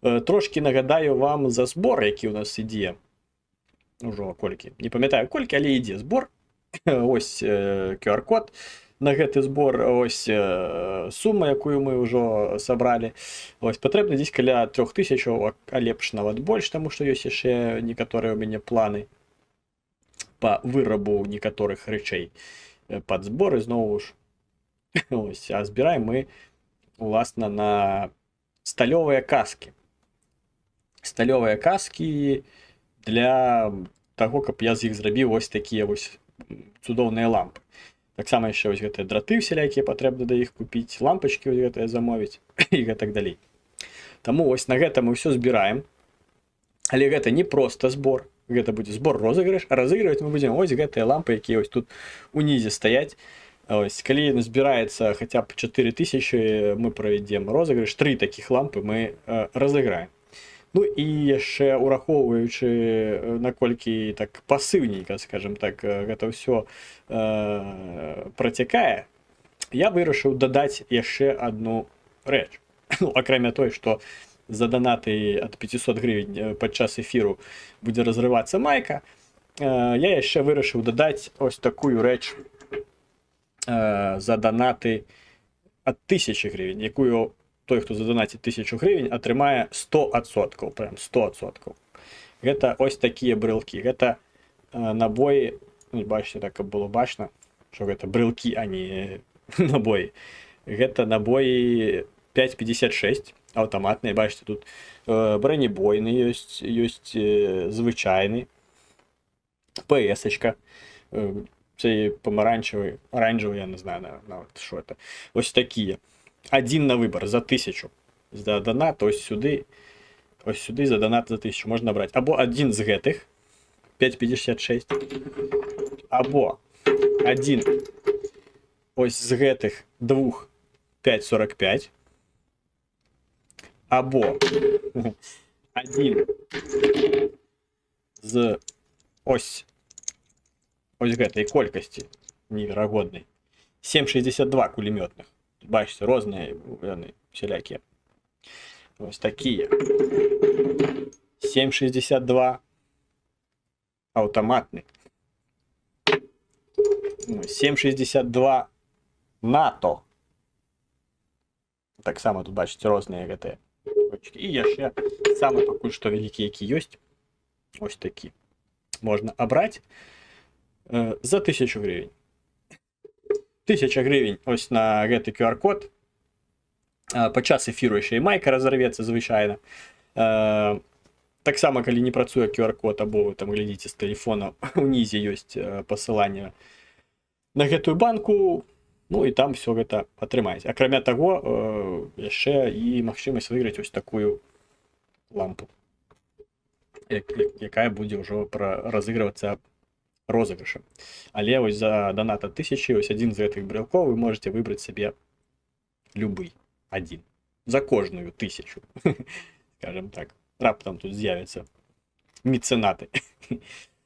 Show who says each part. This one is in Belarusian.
Speaker 1: Трошки нагадаю вам за збор, який у нас ідє. Уже колькі. Не пам'ятаю колькі, але ідзе збор. Ось QR-код на гэты збор, ось сума, якую мы ўжо сабралі. Ось патрэбна дзесь каля 3000, а лепш нават больш, таму што ёсць яшчэ некаторыя ў мяне планы па вырабу некаторых рэчэй пад збор, і зноў ж ось, а збіраем мы уласна на сталёвыя каскі. Сталёвыя каскі для таго, каб я з іх зрабіў вось такія вось цудоўныя лампы. Таксама яшчэ вось гэтыя драты всялякія патрэбна да іх купіць, лампачкі вось гэтыя замовіць і гэтак далей. Таму вось на гэта мы ўсё збіраем. Але гэта не проста збор, гэта будзе збор розыгрыш, а разыгрываць мы будзем вось гэтыя лампы, якія вось тут унізе стаяць. Ось, калі збіраецца хаця б 4000, мы правядзем розыгрыш, 3 такіх лампы мы разыграем. Ну і яшчэ урахоўваючы, наколькі так пасыўненька, скажем так, гэта ўсё працякае, я вырашыў дадаць яшчэ адну рэч. Ну, акрамя той, што за данаты ад 500 гривень падчас эфіру будзе разрывацца майка, я яшчэ вырашыў дадаць ось такую рэч за данаты ад 1000 гривень, якую той, хто заданаціць 1000 гривень, атрымае 100%, прям 100%. Гэта ось такія брылкі. Гэта набоі, ну, бачите, так, каб было бачна, што гэта брылкі, а не набоі. Гэта набоі 5,56, аўтаматныя, бачите, тут бронебойны ёсць, ёсць звычайны, ПС-очка, цей помаранчевый, оранжевый, я не знаю, нават, що это. Ось такія. Один на выбор за 1000. За донат ось сюди за донат за 1000 можна брати. Або один з гэтых 5,56. Або один ось з гэтых двух 5,45. Або один з ось гэтай колькасці неверагоднай 7,62 кулеметных. Бачите, розныя яны всялякія. Ось такія. 7,62 аўтаматны. 7,62 НАТО. Таксама тут бачыце розныя гэтыя. І яшчэ самы пакуль што вялікі, які ёсць. Ось такі. Можна абраць за 1000 гривень. 1000 гривень ось на гэты QR-код. Падчас эфіру яшчэ і майка разарвецца звычайна. Таксама, калі не працуе QR-код, або вы там глядзіце з тэлефона, унізе ёсць пасыланне на гэтую банку, ну і там все гэта атрымаеце. Акрамя таго, яшчэ і магчымасць выйграць ось такую лампу, якая будзе ўжо разыгрывацца розыгрышам. Але ось за донат ад 1000, ось один з гэтых брелков вы можете выбраць сабе любы один. За кожную 1000. Скажем так. Раптам тут з'явяцца мецэнаты.